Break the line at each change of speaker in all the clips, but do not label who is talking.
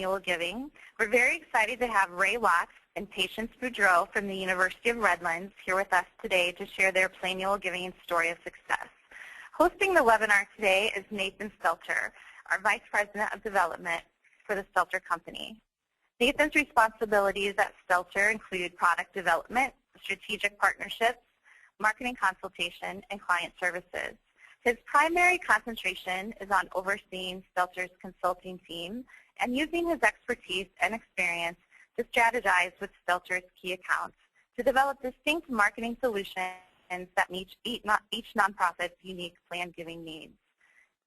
PlannualGiving. We're very excited to have Ray Watts and Patience Boudreau from the University of Redlands here with us today to share their PlannualGiving story of success. Hosting the webinar today is Nathan Stelter, our Vice President of Development for the Stelter Company. Nathan's responsibilities at Stelter include product development, strategic partnerships, marketing consultation, and client services. His primary concentration is on overseeing Stelter's consulting team and using his expertise and experience to strategize with Stelter's key accounts to develop distinct marketing solutions that meet each nonprofit's unique plan giving needs.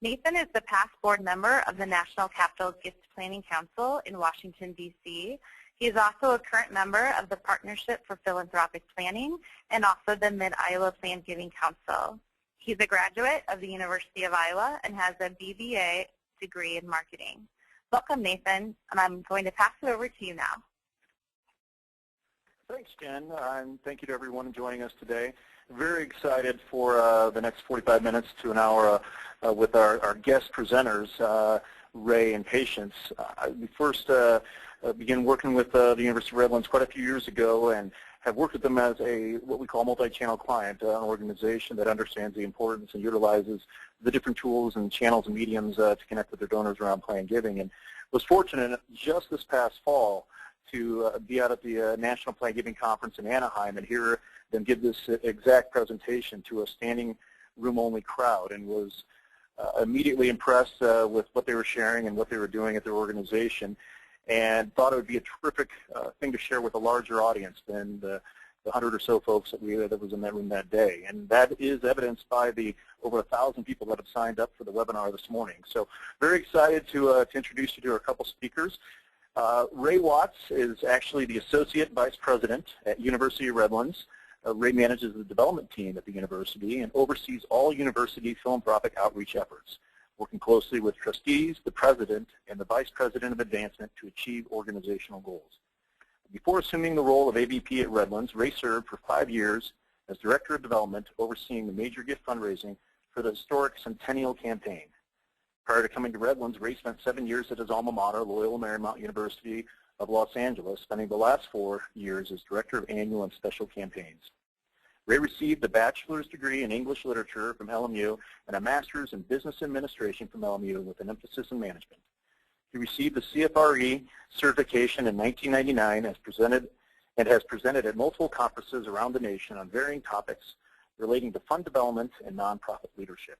Nathan is the past board member of the National Capital Gift Planning Council in Washington, D.C. He is also a current member of the Partnership for Philanthropic Planning and also the Mid-Iowa Plan Giving Council. He's a graduate of the University of Iowa and has a BBA degree in marketing. Welcome, Nathan, and I'm going to pass it over to you now.
Thanks, Jen, and thank you to everyone joining us today. Very excited for the next 45 minutes to an hour with our guest presenters, Ray and Patience. We first began working with the University of Redlands quite a few years ago and have worked with them as what we call multi-channel client, an organization that understands the importance and utilizes the different tools and channels and mediums to connect with their donors around plan giving, and was fortunate just this past fall to be out at the National Plan Giving Conference in Anaheim and hear them give this exact presentation to a standing room-only crowd, and was immediately impressed with what they were sharing and what they were doing at their organization, and thought it would be a terrific thing to share with a larger audience than the 100 or so folks that was in that room that day. And that is evidenced by the over 1,000 people that have signed up for the webinar this morning. So very excited to introduce you to a couple speakers. Ray Watts is actually the Associate Vice President at University of Redlands. Ray manages the development team at the university and oversees all university philanthropic outreach efforts, working closely with trustees, the president, and the vice president of advancement to achieve organizational goals. Before assuming the role of AVP at Redlands, Ray served for 5 years as Director of Development, overseeing the major gift fundraising for the historic Centennial Campaign. Prior to coming to Redlands, Ray spent 7 years at his alma mater, Loyola Marymount University of Los Angeles, spending the last 4 years as Director of Annual and Special Campaigns. Ray received a bachelor's degree in English literature from LMU and a master's in business administration from LMU with an emphasis in management. He received the CFRE certification in 1999 and has presented at multiple conferences around the nation on varying topics relating to fund development and nonprofit leadership.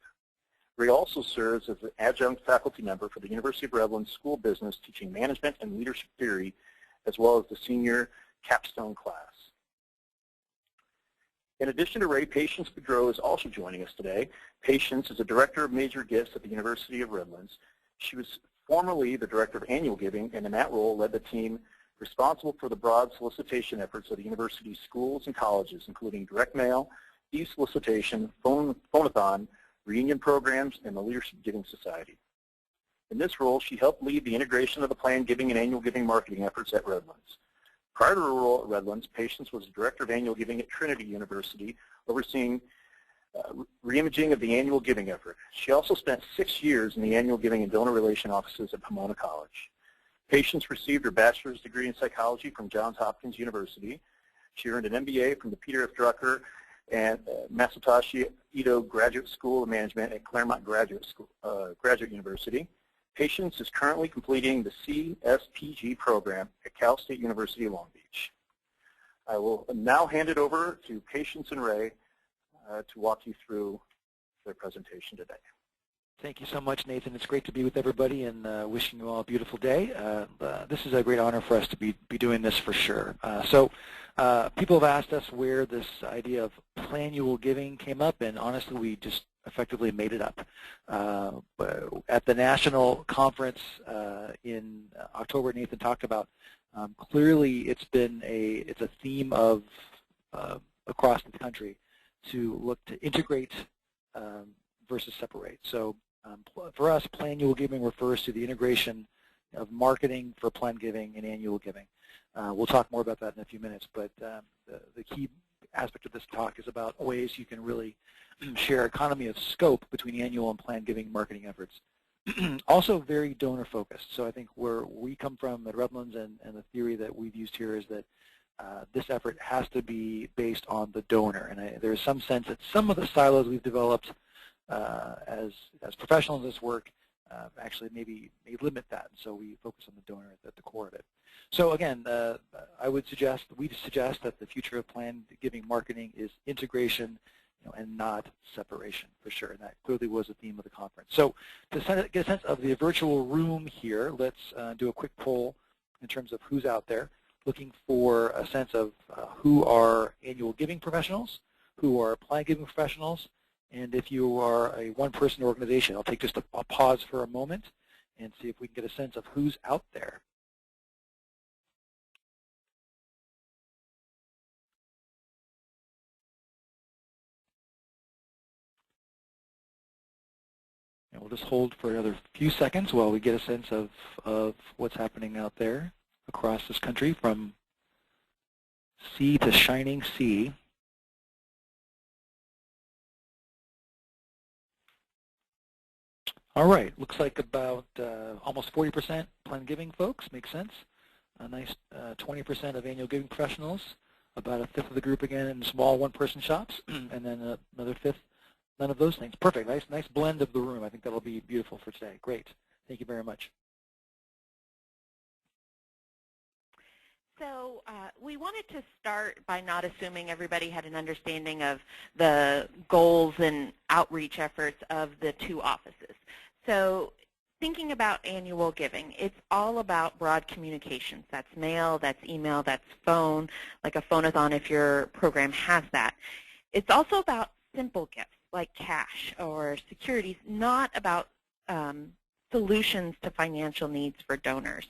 Ray also serves as an adjunct faculty member for the University of Redlands School of Business, teaching management and leadership theory, as well as the senior capstone class. In addition to Ray, Patience Boudreau is also joining us today. Patience is a Director of Major Gifts at the University of Redlands. She was formerly the Director of Annual Giving, and in that role led the team responsible for the broad solicitation efforts of the university's schools and colleges, including direct mail, e-solicitation, phone-a-thon, reunion programs, and the Leadership Giving Society. In this role, she helped lead the integration of the plan giving and annual giving marketing efforts at Redlands. Prior to her role at Redlands, Patience was the Director of Annual Giving at Trinity University, overseeing reimaging of the annual giving effort. She also spent 6 years in the annual giving and donor relation offices at Pomona College. Patience received her bachelor's degree in psychology from Johns Hopkins University. She earned an MBA from the Peter F. Drucker and Masatoshi Ito Graduate School of Management at Claremont Graduate University. Patience is currently completing the CSPG program at Cal State University Long Beach. I will now hand it over to Patience and Ray to walk you through their presentation today.
Thank you so much, Nathan. It's great to be with everybody, and wishing you all a beautiful day. This is a great honor for us to be doing this for sure. People have asked us where this idea of PlannualGiving came up, and honestly, we just effectively made it up. At the national conference in October, Nathan talked about, clearly it's a theme of across the country to look to integrate versus separate. So for us, PlannualGiving refers to the integration of marketing for plan giving and annual giving. We'll talk more about that in a few minutes, but the key aspect of this talk is about ways you can really share economy of scope between annual and plan giving marketing efforts Also very donor focused. So I think where we come from at Redlands and the theory that we've used here is that this effort has to be based on the donor. And there's some sense that some of the silos we've developed as professionals in this work actually may limit that. And so we focus on the donor at the core of it. So again, we suggest that the future of plan giving marketing is integration, and not separation, for sure. And that clearly was the theme of the conference. So to get a sense of the virtual room here, let's do a quick poll in terms of who's out there, looking for a sense of who are annual giving professionals, who are plan giving professionals, and if you are a one-person organization. I'll take just a pause for a moment and see if we can get a sense of who's out there. And we'll just hold for another few seconds while we get a sense of what's happening out there across this country from sea to shining sea. All right, looks like about almost 40% plan giving folks, makes sense. A nice 20% of annual giving professionals, about a fifth of the group again in small one-person shops, and then another fifth none of those things. Perfect. Nice blend of the room. I think that'll be beautiful for today. Great. Thank you very much.
So we wanted to start by not assuming everybody had an understanding of the goals and outreach efforts of the two offices. So thinking about annual giving, it's all about broad communications. That's mail, that's email, that's phone, like a phone-a-thon if your program has that. It's also about simple gifts, like cash or securities, not about solutions to financial needs for donors.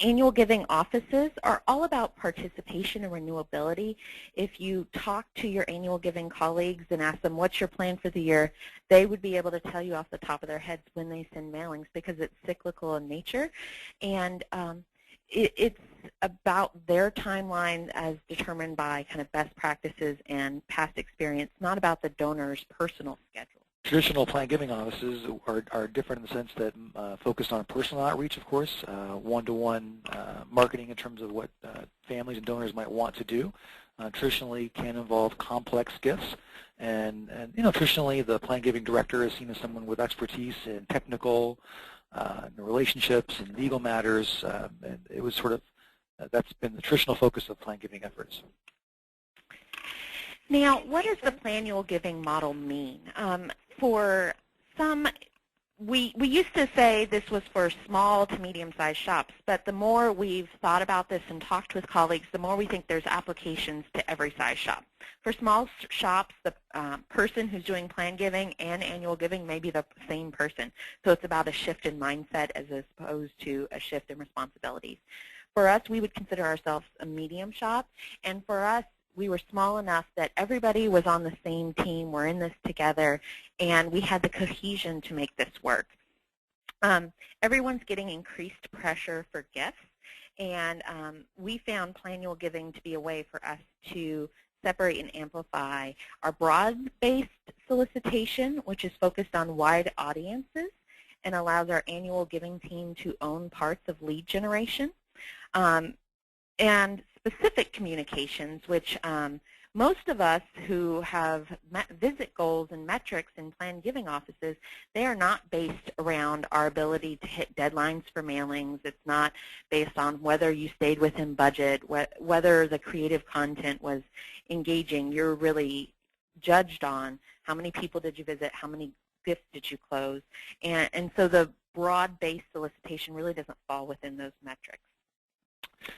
Annual giving offices are all about participation and renewability. If you talk to your annual giving colleagues and ask them what's your plan for the year, they would be able to tell you off the top of their heads when they send mailings because it's cyclical in nature. And it's about their timeline as determined by kind of best practices and past experience, not about the donor's personal schedule.
Traditional plan giving offices are different in the sense that focused on personal outreach, of course, one-to-one marketing in terms of what families and donors might want to do. Traditionally can involve complex gifts, and traditionally the plan giving director is seen as someone with expertise in technical relationships and legal matters, and it was sort of that's been the traditional focus of plan giving efforts.
Now, what does the plannual giving model mean? For some, we used to say this was for small to medium-sized shops, but the more we've thought about this and talked with colleagues, the more we think there's applications to every size shop. For small shops, the person who's doing plan giving and annual giving may be the same person. So it's about a shift in mindset as opposed to a shift in responsibilities. For us, we would consider ourselves a medium shop, and for us, we were small enough that everybody was on the same team. We're in this together, and we had the cohesion to make this work. Everyone's getting increased pressure for gifts, and we found plannual giving to be a way for us to separate and amplify our broad-based solicitation, which is focused on wide audiences and allows our annual giving team to own parts of lead generation, and specific communications, which most of us who have visit goals and metrics in plan giving offices, they are not based around our ability to hit deadlines for mailings. It's not based on whether you stayed within budget, whether the creative content was engaging. You're really judged on how many people did you visit, how many gifts did you close, and so the broad-based solicitation really doesn't fall within those metrics.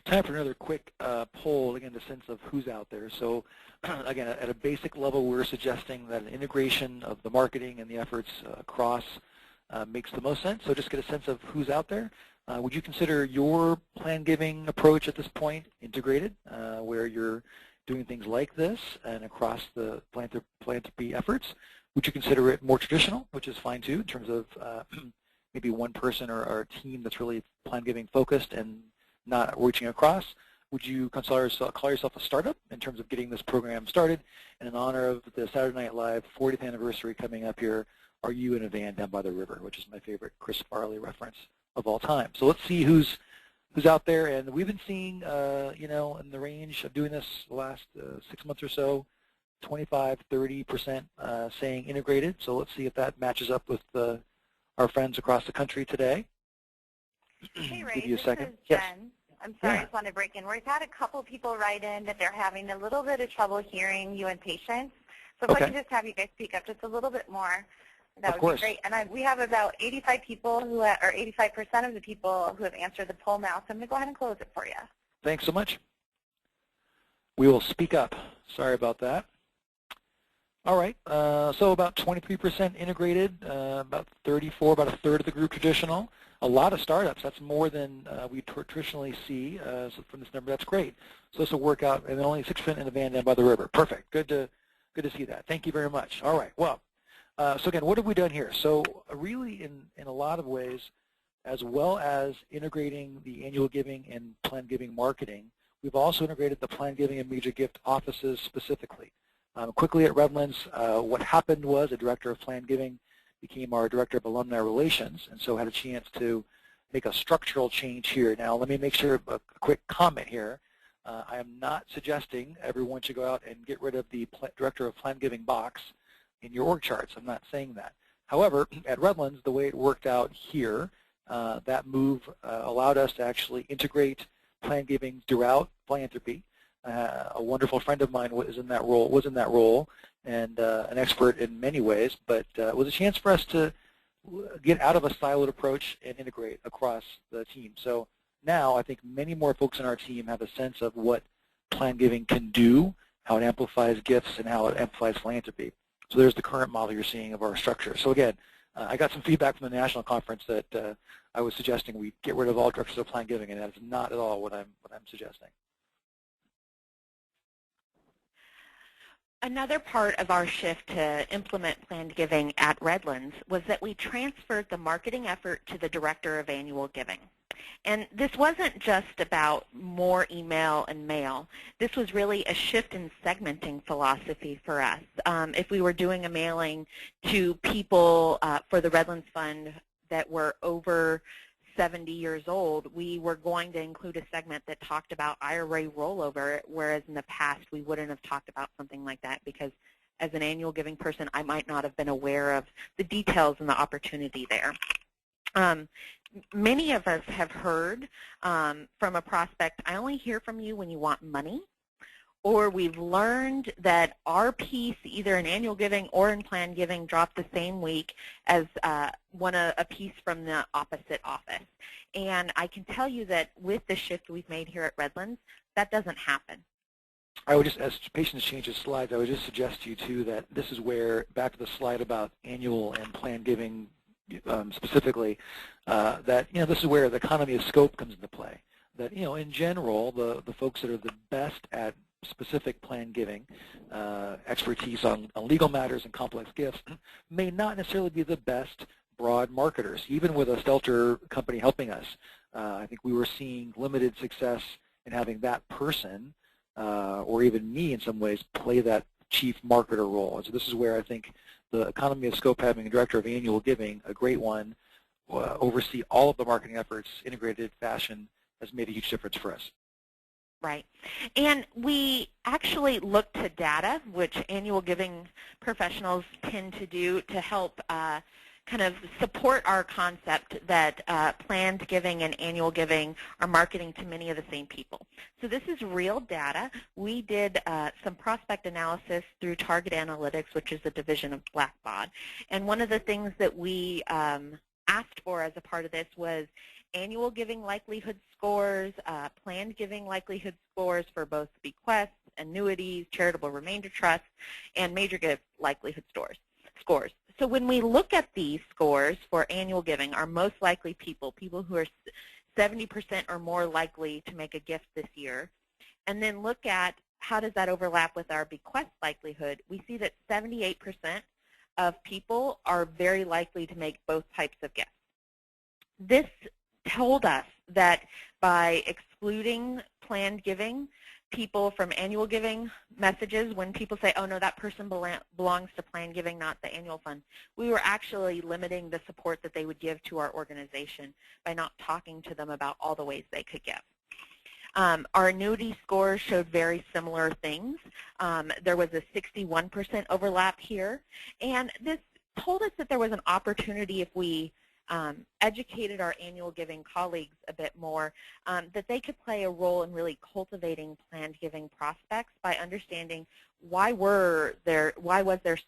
Time for another quick poll, again, the sense of who's out there. So again, at a basic level, we're suggesting that an integration of the marketing and the efforts across makes the most sense. So just get a sense of who's out there. Would you consider your plan giving approach at this point integrated, where you're doing things like this and across the philanthropy efforts? Would you consider it more traditional, which is fine too, in terms of maybe one person or a team that's really plan giving focused and not reaching across? would you call yourself a startup in terms of getting this program started? And in honor of the Saturday Night Live 40th anniversary coming up here, are you in a van down by the river, which is my favorite Chris Farley reference of all time. So let's see who's out there. And we've been seeing, you know, in the range of doing this the last 6 months or so, 25, 30% saying integrated. So let's see if that matches up with our friends across the country today.
Hey, Ray,
Give you a
this
second.
is Jen.
Yes.
I'm sorry,
Yeah.
I just want to break in. We've had a couple people write in that they're having a little bit of trouble hearing you and patients. So if I can just have you guys speak up just a little bit more, that would be great. And we have about 85 people who, or 85% of the people who have answered the poll now. So I'm going to go ahead and close it for you.
Thanks so much. We will speak up. Sorry about that. All right, so about 23% integrated, about 34, about a third of the group traditional. A lot of startups. That's more than we traditionally see so from this number. That's great. So this will work out, and only 6% in the van down by the river. Perfect. Good to see that. Thank you very much. All right. Well, so again, what have we done here? So really, in a lot of ways, as well as integrating the annual giving and planned giving marketing, we've also integrated the planned giving and major gift offices specifically. Quickly at Redlands, what happened was a director of planned giving became our director of alumni relations, and so had a chance to make a structural change here. Now, let me make sure a quick comment here. I am not suggesting everyone should go out and get rid of the director of planned giving box in your org charts. I'm not saying that. However, at Redlands, the way it worked out here, that move allowed us to actually integrate planned giving throughout philanthropy. A wonderful friend of mine was in that role, and an expert in many ways, but it was a chance for us to get out of a siloed approach and integrate across the team. So now I think many more folks on our team have a sense of what planned giving can do, how it amplifies gifts, and how it amplifies philanthropy. So there's the current model you're seeing of our structure. So again, I got some feedback from the national conference that I was suggesting we get rid of all directors of planned giving, and that is not at all what I'm suggesting.
Another part of our shift to implement planned giving at Redlands was that we transferred the marketing effort to the director of annual giving. And this wasn't just about more email and mail. This was really a shift in segmenting philosophy for us. If we were doing a mailing to people for the Redlands Fund that were over 70 years old, we were going to include a segment that talked about IRA rollover, whereas in the past we wouldn't have talked about something like that because as an annual giving person, I might not have been aware of the details and the opportunity there. Many of us have heard from a prospect, I only hear from you when you want money, or we've learned that our piece, either in annual giving or in planned giving, dropped the same week as a piece from the opposite office. And I can tell you that with the shift we've made here at Redlands, that doesn't happen.
I would just, as patients change the slides, I would just suggest to you too that this is where, back to the slide about annual and planned giving specifically, that this is where the economy of scope comes into play. That in general, the folks that are the best at specific planned giving, expertise on legal matters and complex gifts, may not necessarily be the best broad marketers. Even with a Stelter company helping us, I think we were seeing limited success in having that person, or even me in some ways, play that chief marketer role. And so this is where I think the economy of scope, having a director of annual giving, a great one, oversee all of the marketing efforts, integrated fashion, has made a huge difference for us.
Right. And we actually look to data, which annual giving professionals tend to do to help kind of support our concept that planned giving and annual giving are marketing to many of the same people. So this is real data. We did some prospect analysis through Target Analytics, which is a division of Blackbaud. And one of the things that we asked for as a part of this was annual giving likelihood scores, planned giving likelihood scores for both bequests, annuities, charitable remainder trusts, and major gift likelihood scores. So when we look at these scores for annual giving, our most likely people who are 70% or more likely to make a gift this year, and then look at how does that overlap with our bequest likelihood, we see that 78% of people are very likely to make both types of gifts. This told us that by excluding planned giving, people from annual giving messages, when people say, oh no, that person belongs to planned giving, not the annual fund, we were actually limiting the support that they would give to our organization by not talking to them about all the ways they could give. Our annuity scores showed very similar things. There was a 61% overlap here, and this told us that there was an opportunity, if we educated our annual giving colleagues a bit more, that they could play a role in really cultivating planned giving prospects by understanding why was there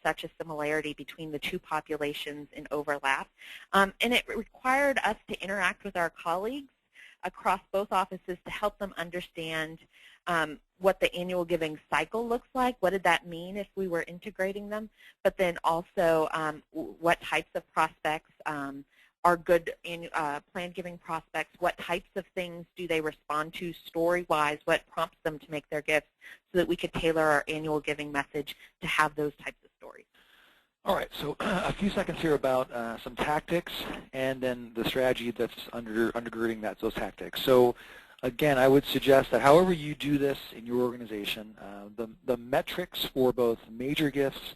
such a similarity between the two populations in overlap. And it required us to interact with our colleagues across both offices to help them understand what the annual giving cycle looks like, what did that mean if we were integrating them, but then also what types of prospects are good in planned giving prospects, what types of things do they respond to story-wise, what prompts them to make their gifts, so that we could tailor our annual giving message to have those types of stories.
All right, so a few seconds here about some tactics and then the strategy that's undergirding those tactics. So again, I would suggest that however you do this in your organization, the metrics for both major gifts,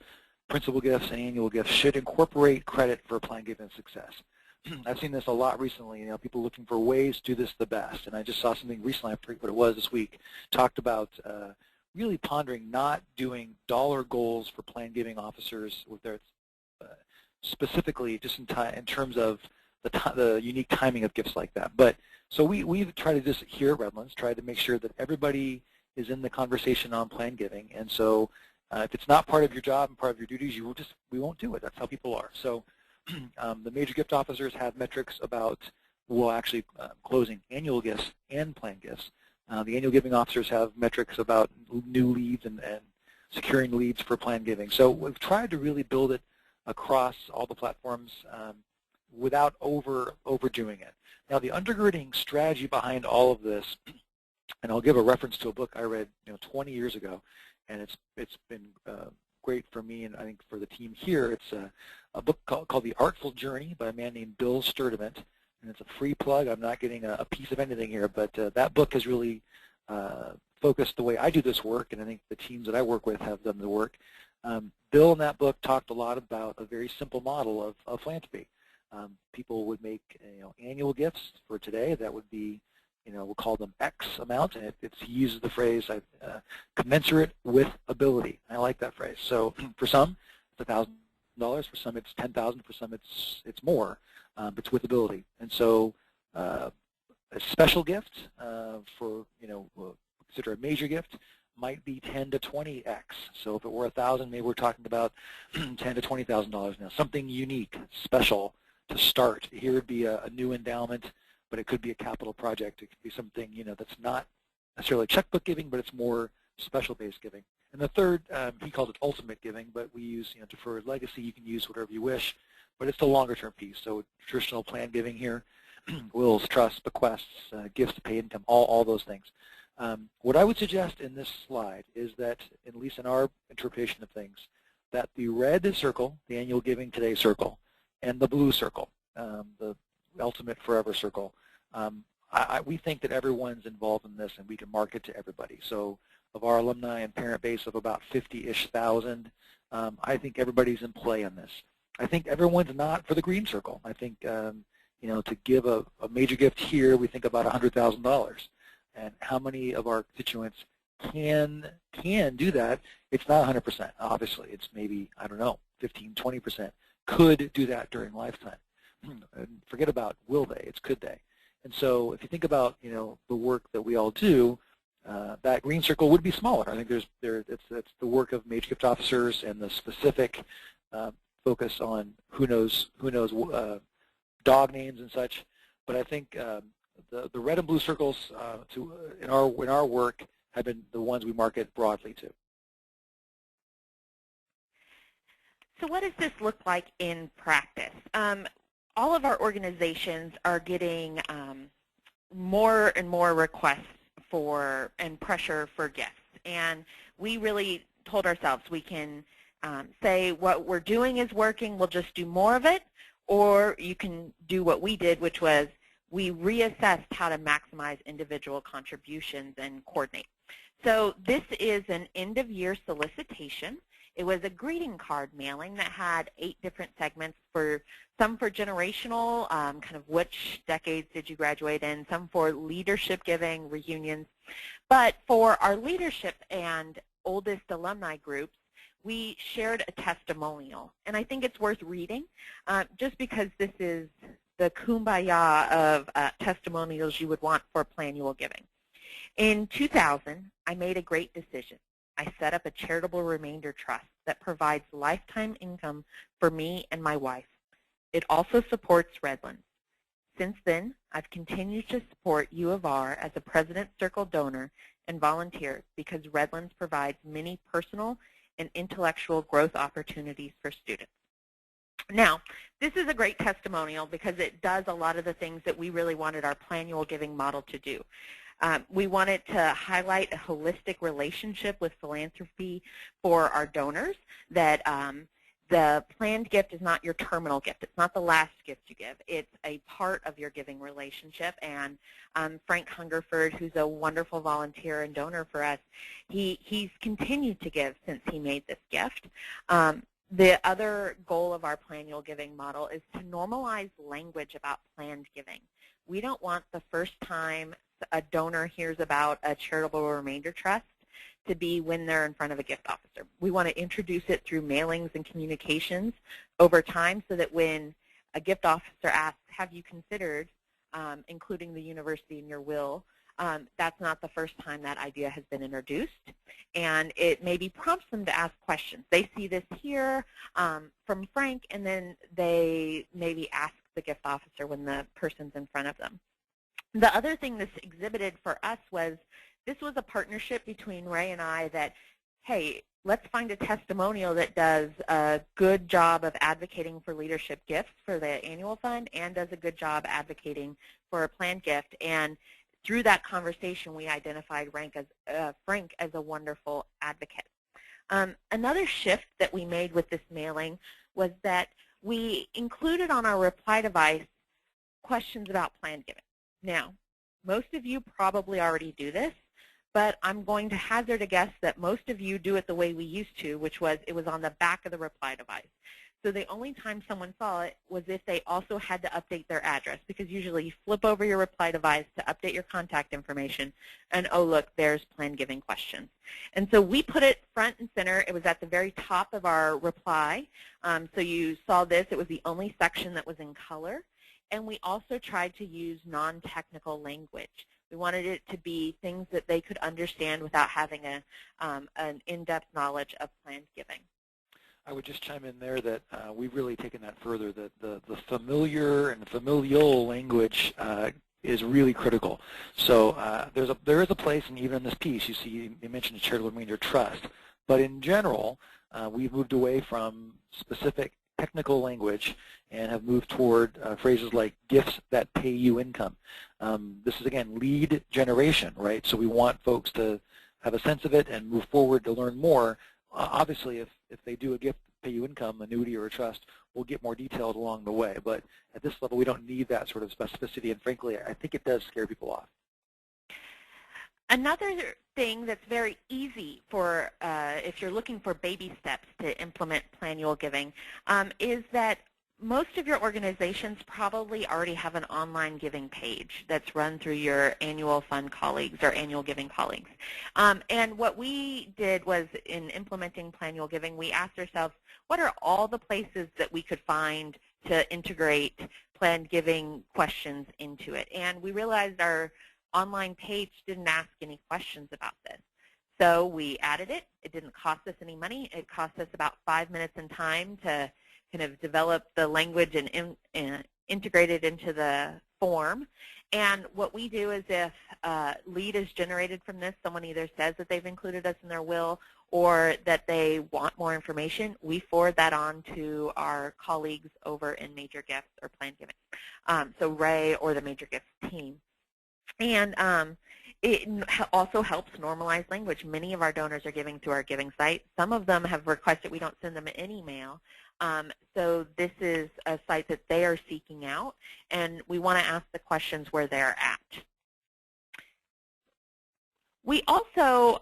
principal gifts, and annual gifts should incorporate credit for planned giving success. I've seen this a lot recently, people looking for ways to do this the best. And I just saw something recently, I forget what it was this week, talked about really pondering not doing dollar goals for planned giving officers, whether it's specifically just in terms of the unique timing of gifts like that. But so we've tried to just here at Redlands, tried to make sure that everybody is in the conversation on planned giving. And so if it's not part of your job and part of your duties, we won't do it. That's how people are. So the major gift officers have metrics about, well, actually closing annual gifts and planned gifts. The annual giving officers have metrics about new leads and securing leads for planned giving. So we've tried to really build it across all the platforms without overdoing it. Now, the undergirding strategy behind all of this, and I'll give a reference to a book I read 20 years ago, and it's been great for me and I think for the team here. It's a book called The Artful Journey by a man named Bill Sturdivant, and it's a free plug. I'm not getting a piece of anything here, but that book has really focused the way I do this work, and I think the teams that I work with have done the work. Bill in that book talked a lot about a very simple model of philanthropy. People would make annual gifts for today that would be, we'll call them X amount, and he uses the phrase commensurate with ability. I like that phrase. So for some, it's $1,000. For some, it's $10,000. For some, it's more. It's with ability. And so a special gift for consider a major gift might be 10 to 20x. So if it were 1,000, maybe we're talking about $10 to $20,000 now. Something unique, special to start. Here would be a new endowment, but it could be a capital project. It could be something that's not necessarily checkbook giving, but it's more special-based giving. And the third, he called it ultimate giving, but we use deferred legacy. You can use whatever you wish, but it's the longer-term piece. So traditional planned giving here, wills, trusts, bequests, gifts to pay income, all those things. What I would suggest in this slide is that, at least in our interpretation of things, that the red circle, the annual giving today circle, and the blue circle, the ultimate forever circle, we think that everyone's involved in this and we can market to everybody. So of our alumni and parent base of about 50-ish thousand, I think everybody's in play on this. I think everyone's not for the green circle. I think to give a major gift here, we think about $100,000. And how many of our constituents can do that? It's not 100%, obviously. It's maybe, I don't know, 15, 20% could do that during lifetime. And forget about will they, it's could they. And so if you think about, the work that we all do, that green circle would be smaller. I think it's the work of major gift officers and the specific focus on who knows dog names and such. But I think the red and blue circles in our work have been the ones we market broadly to.
So what does this look like in practice? All of our organizations are getting more and more requests for and pressure for gifts. And we really told ourselves we can say what we're doing is working, we'll just do more of it, or you can do what we did, which was we reassessed how to maximize individual contributions and coordinate. So this is an end-of-year solicitation. It was a greeting card mailing that had 8 different segments, some for generational, kind of which decades did you graduate in, some for leadership giving, reunions. But for our leadership and oldest alumni groups, we shared a testimonial. And I think it's worth reading just because this is the kumbaya of testimonials you would want for PlannualGiving. In 2000, I made a great decision. I set up a charitable remainder trust that provides lifetime income for me and my wife. It also supports Redlands. Since then, I've continued to support U of R as a President's Circle donor and volunteer because Redlands provides many personal and intellectual growth opportunities for students. Now, this is a great testimonial because it does a lot of the things that we really wanted our PlannualGiving model to do. We wanted to highlight a holistic relationship with philanthropy for our donors, that the planned gift is not your terminal gift. It's not the last gift you give. It's a part of your giving relationship. And Frank Hungerford, who's a wonderful volunteer and donor for us, he's continued to give since he made this gift. The other goal of our PlannualGiving model is to normalize language about planned giving. We don't want the first time a donor hears about a charitable remainder trust to be when they're in front of a gift officer. We want to introduce it through mailings and communications over time so that when a gift officer asks, have you considered including the university in your will, that's not the first time that idea has been introduced. And it maybe prompts them to ask questions. They see this here from Frank, and then they maybe ask the gift officer when the person's in front of them. The other thing this exhibited for us was this was a partnership between Ray and I that, hey, let's find a testimonial that does a good job of advocating for leadership gifts for the annual fund and does a good job advocating for a planned gift. And through that conversation, we identified Frank as a wonderful advocate. Another shift that we made with this mailing was that we included on our reply device questions about planned giving. Now, most of you probably already do this, but I'm going to hazard a guess that most of you do it the way we used to, which was it was on the back of the reply device. So the only time someone saw it was if they also had to update their address, because usually you flip over your reply device to update your contact information, and oh, look, there's planned giving questions. And so we put it front and center. It was at the very top of our reply. So you saw this. It was the only section that was in color. And we also tried to use non-technical language. We wanted it to be things that they could understand without having an in-depth knowledge of planned giving.
I would just chime in there that we've really taken that further, that the familiar and familial language is really critical. So there is a place, and even in this piece, you see you mentioned a charitable remainder trust. But in general, we've moved away from specific technical language and have moved toward phrases like gifts that pay you income. This is, again, lead generation, right? So we want folks to have a sense of it and move forward to learn more. Obviously, if they do a gift pay you income, annuity, or a trust, we'll get more detailed along the way. But at this level, we don't need that sort of specificity, and frankly, I think it does scare people off.
Another thing that's very easy for if you're looking for baby steps to implement PlannualGiving is that most of your organizations probably already have an online giving page that's run through your annual fund colleagues or annual giving colleagues. And what we did was, in implementing PlannualGiving, we asked ourselves, what are all the places that we could find to integrate planned giving questions into it? And we realized our online page didn't ask any questions about this. So we added it. It didn't cost us any money. It cost us about 5 minutes in time to kind of develop the language and integrate it into the form. And what we do is if a lead is generated from this, someone either says that they've included us in their will or that they want more information, we forward that on to our colleagues over in Major Gifts or Planned Giving, so Ray or the Major Gifts team. And it also helps normalize language. Many of our donors are giving through our giving site. Some of them have requested we don't send them an email. So this is a a site that they are seeking out, and we want to ask the questions where they're at. We also,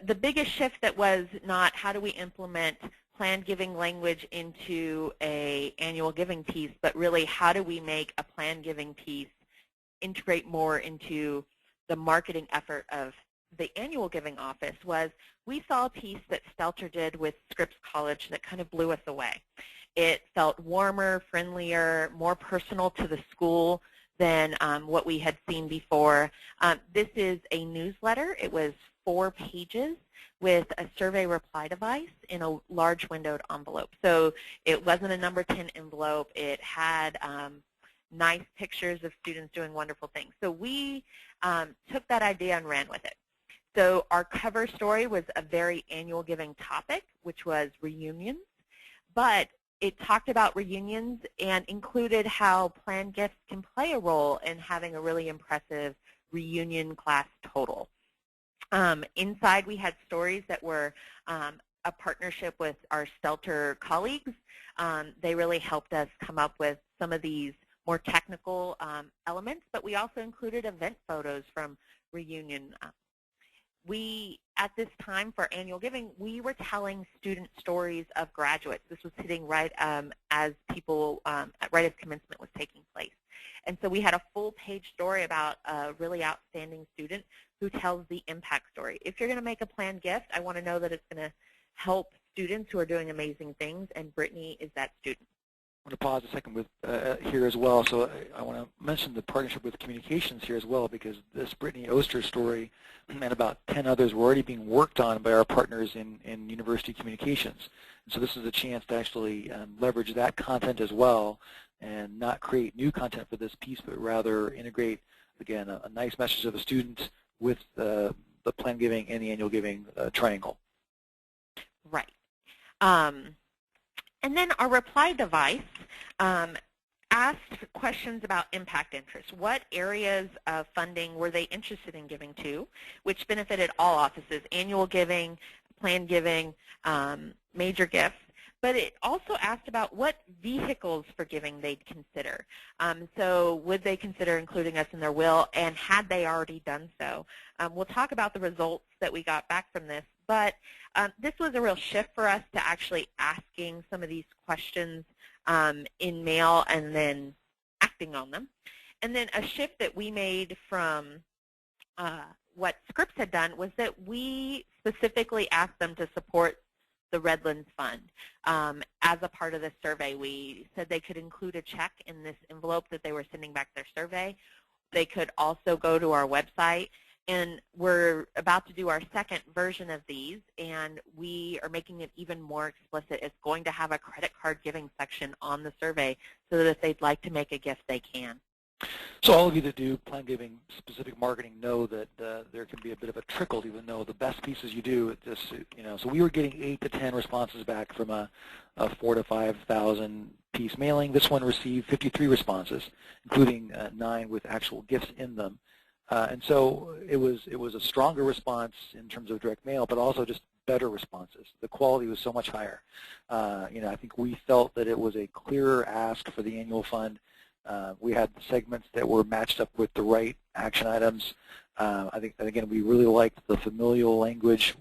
the biggest shift that was not how do we implement planned giving language into a annual giving piece, but really how do we make a planned giving piece integrate more into the marketing effort of the annual giving office. Was we saw a piece that Stelter did with Scripps College that kind of blew us away. It felt warmer, friendlier, more personal to the school than what we had seen before. This is a newsletter. It was 4 pages with a survey reply device in a large windowed envelope. So it wasn't a number 10 envelope. It had nice pictures of students doing wonderful things. So we took that idea and ran with it. So our cover story was a very annual giving topic, which was reunions, but it talked about reunions and included how planned gifts can play a role in having a really impressive reunion class total. Inside we had stories that were a partnership with our Stelter colleagues. They really helped us come up with some of these more technical elements, but we also included event photos from reunion. We, at this time for annual giving, we were telling student stories of graduates. This was hitting right as people, right as commencement was taking place. And so we had a full-page story about a really outstanding student who tells the impact story. If you're going to make a planned gift, I want to know that it's going to help students who are doing amazing things, and Brittany is that student.
I want to pause a second with here as well. So I want to mention the partnership with communications here as well, because this Brittany Oster story and about 10 others were already being worked on by our partners in university communications. And so this is a chance to actually leverage that content as well and not create new content for this piece, but rather integrate, again, a nice message to the student with the planned giving and the annual giving triangle.
Right. And then our reply device asked questions about impact interest. What areas of funding were they interested in giving to, which benefited all offices, annual giving, planned giving, major gifts. But it also asked about what vehicles for giving they'd consider. So would they consider including us in their will, and had they already done so? We'll talk about the results that we got back from this, but this was a real shift for us to actually asking some of these questions in mail and then acting on them. And then a shift that we made from what Scripps had done was that we specifically asked them to support the Redlands Fund. As a part of the survey, we said they could include a check in this envelope that they were sending back their survey. They could also go to our website, and we're about to do our second version of these, and we are making it even more explicit. It's going to have a credit card giving section on the survey so that if they'd like to make a gift, they can.
So all of you that do planned giving specific marketing know that there can be a bit of a trickle, even though the best pieces you do, just, so we were getting 8 to 10 responses back from a 4,000 to 5,000 piece mailing. This one received 53 responses, including 9 with actual gifts in them. And so it was a stronger response in terms of direct mail, but also just better responses. The quality was so much higher. I think we felt that it was a clearer ask for the annual fund. We had segments that were matched up with the right action items. I think, again, we really liked the familial language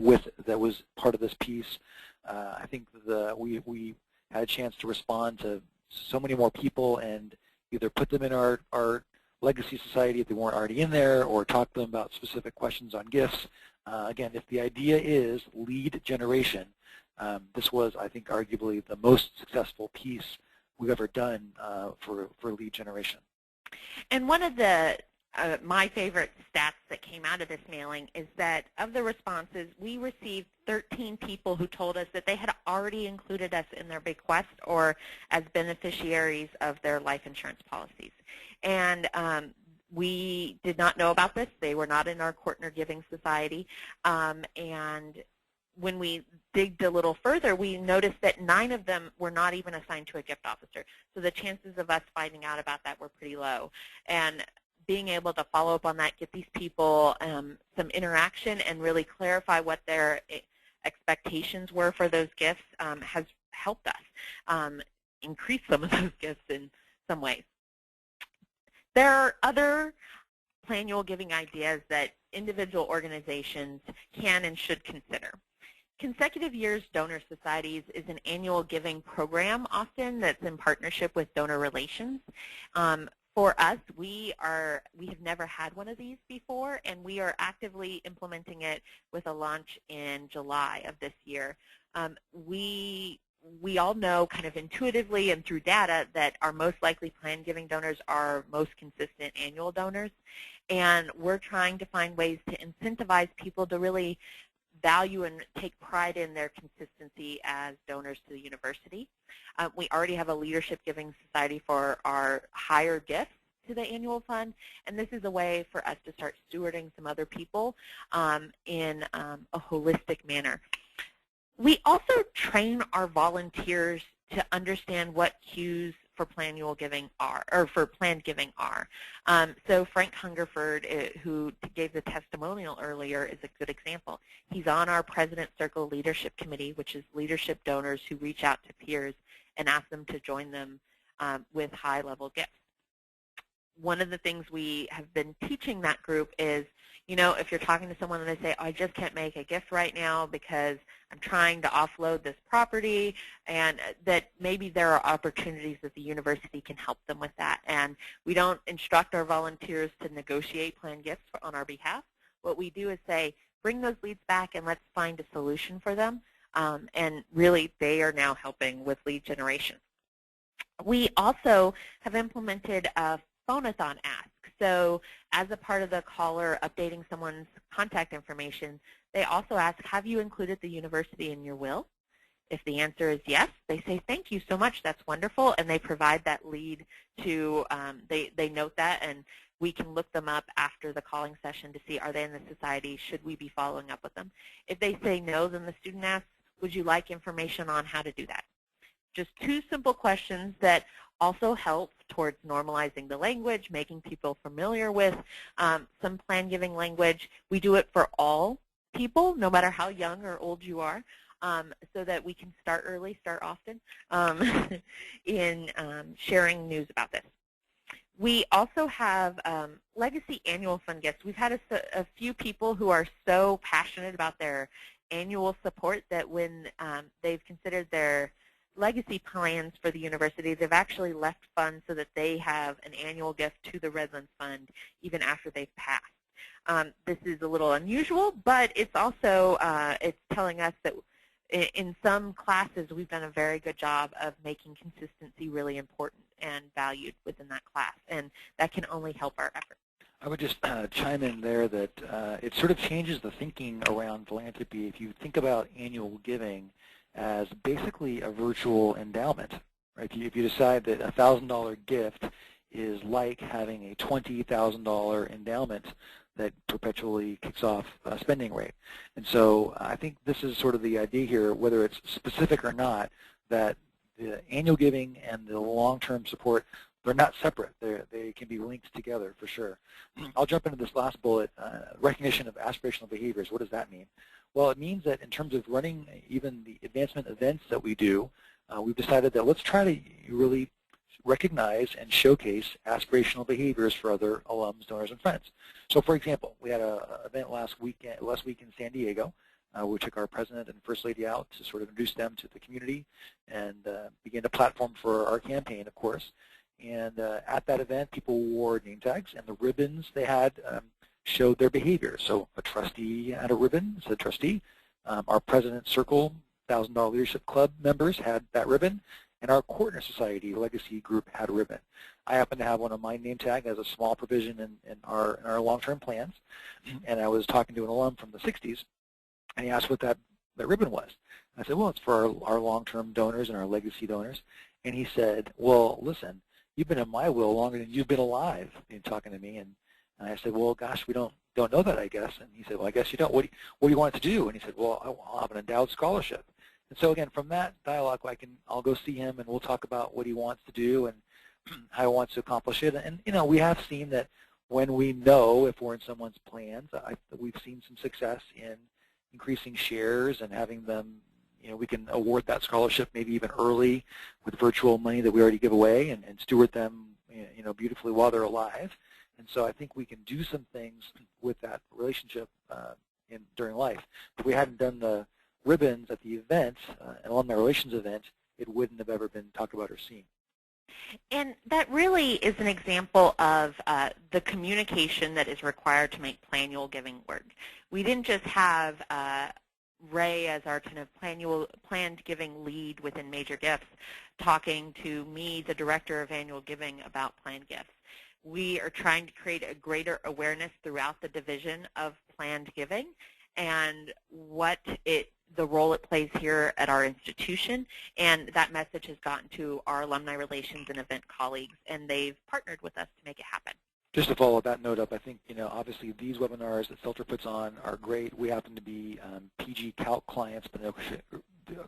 that was part of this piece. I think we had a chance to respond to so many more people and either put them in our Legacy Society if they weren't already in there, or talk to them about specific questions on gifts. Again, if the idea is lead generation, this was, I think, arguably the most successful piece we've ever done for lead generation.
And one of the my favorite stats that came out of this mailing is that of the responses, we received 13 people who told us that they had already included us in their bequest or as beneficiaries of their life insurance policies. And we did not know about this. They were not in our Kortner Giving Society. And when we digged a little further, we noticed that 9 of them were not even assigned to a gift officer. So the chances of us finding out about that were pretty low. And being able to follow up on that, get these people some interaction and really clarify what their expectations were for those gifts has helped us. increase some of those gifts in some ways. There are other plannual giving ideas that individual organizations can and should consider. Consecutive Years Donor Societies is an annual giving program often that's in partnership with donor relations. For us, we have never had one of these before, and we are actively implementing it with a launch in July of this year. We all know kind of intuitively and through data that our most likely plan giving donors are most consistent annual donors, and we're trying to find ways to incentivize people to really value and take pride in their consistency as donors to the university. We already have a leadership giving society for our higher gifts to the annual fund, and this is a way for us to start stewarding some other people in a holistic manner. We also train our volunteers to understand what cues for plannual giving are, or for planned giving are. So Frank Hungerford, who gave the testimonial earlier, is a good example. He's on our President Circle Leadership Committee, which is leadership donors who reach out to peers and ask them to join them with high-level gifts. One of the things we have been teaching that group is, you know, if you're talking to someone and they say, oh, I just can't make a gift right now because I'm trying to offload this property, and that maybe there are opportunities that the university can help them with that. And we don't instruct our volunteers to negotiate planned gifts on our behalf. What we do is say, bring those leads back and let's find a solution for them. And really, they are now helping with lead generation. We also have implemented a phone-a-thon ask. So as a part of the caller updating someone's contact information, they also ask, have you included the university in your will? If the answer is yes, they say, thank you so much, that's wonderful, and they provide that lead to, they note that, and we can look them up after the calling session to see, are they in the society, should we be following up with them? If they say no, then the student asks, would you like information on how to do that? Just two simple questions that also help towards normalizing the language, making people familiar with some plan giving language. We do it for all people, no matter how young or old you are, so that we can start early, start often in sharing news about this. We also have legacy annual fund gifts. We've had a few people who are so passionate about their annual support that when they've considered their legacy plans for the university, they've actually left funds so that they have an annual gift to the Redlands Fund even after they've passed. This is a little unusual, but it's also it's telling us that in some classes we've done a very good job of making consistency really important and valued within that class, and that can only help our effort.
I would just chime in there that it sort of changes the thinking around philanthropy. If you think about annual giving as basically a virtual endowment, right? If you decide that a $1,000 gift is like having a $20,000 endowment that perpetually kicks off a spending rate. And so I think this is sort of the idea here, whether it's specific or not, that the annual giving and the long-term support, they're not separate. They can be linked together for sure. I'll jump into this last bullet, recognition of aspirational behaviors. What does that mean? Well, it means that in terms of running even the advancement events that we do, we've decided that let's try to really recognize and showcase aspirational behaviors for other alums, donors, and friends. So, for example, we had an event last week in San Diego. We took our president and first lady out to sort of introduce them to the community and begin a platform for our campaign, of course. And at that event, people wore name tags, and the ribbons they had showed their behavior. So a trustee had a ribbon, said trustee. Our President Circle $1,000 Leadership Club members had that ribbon, and our Courtner Society Legacy Group had a ribbon. I happen to have one on my name tag as a small provision in our long-term plans, and I was talking to an alum from the 60s, and he asked what that ribbon was. I said, well, it's for our long-term donors and our legacy donors. And he said, well, listen, you've been in my will longer than you've been alive, talking to me. And I said, well, gosh, we don't know that, I guess. And he said, well, I guess you don't. What do you want it to do? And he said, well, I'll have an endowed scholarship. And so again, from that dialogue, I'll go see him, and we'll talk about what he wants to do and how he wants to accomplish it. And we have seen that when we know if we're in someone's plans, we've seen some success in increasing shares and having them, we can award that scholarship maybe even early with virtual money that we already give away and steward them beautifully while they're alive. And so I think we can do some things with that relationship during life. If we hadn't done the ribbons at the event, an alumni relations event, it wouldn't have ever been talked about or seen.
And that really is an example of the communication that is required to make PlannualGiving work. We didn't just have Ray as our kind of planned giving lead within Major Gifts talking to me, the Director of Annual Giving, about planned gifts. We are trying to create a greater awareness throughout the division of planned giving and the role it plays here at our institution, and that message has gotten to our alumni relations and event colleagues, and they've partnered with us to make it happen.
Just to follow that note up, I think, obviously these webinars that Stelter puts on are great. We happen to be PG Calc clients, but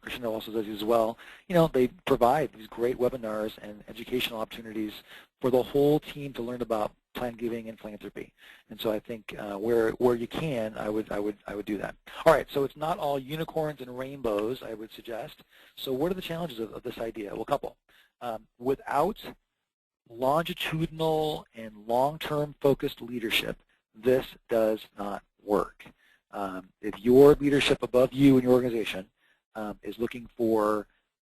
Crescendo also does these as well. They provide these great webinars and educational opportunities for the whole team to learn about planned giving and philanthropy. And so I think where you can, I would do that. All right, so it's not all unicorns and rainbows, I would suggest. So what are the challenges of this idea? Well, a couple. Without longitudinal and long-term focused leadership, this does not work. If your leadership above you in your organization is looking for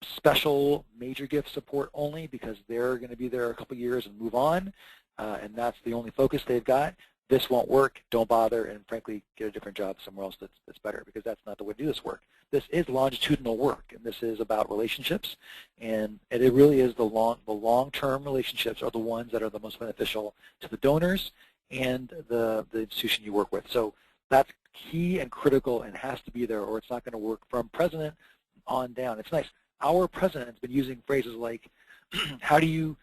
special major gift support only because they're going to be there a couple years and move on, and that's the only focus they've got, this won't work. Don't bother, and frankly, get a different job somewhere else that's better, because that's not the way to do this work. This is longitudinal work, and this is about relationships, and it really is the long-term relationships are the ones that are the most beneficial to the donors and the institution you work with. So that's key and critical and has to be there, or it's not going to work from president on down. It's nice. Our president has been using phrases like, how do you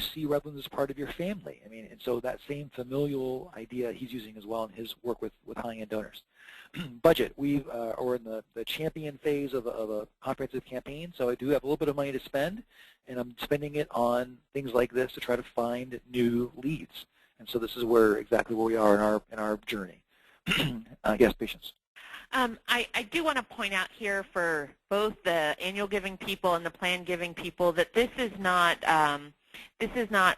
see Redlands as part of your family? I mean, and so that same familial idea he's using as well in his work with high-end donors. Budget. We're in the champion phase of a comprehensive campaign, so I do have a little bit of money to spend, and I'm spending it on things like this to try to find new leads. And so this is exactly where we are in our journey. Yes, patience.
I do want to point out here for both the annual giving people and the planned giving people that this is not,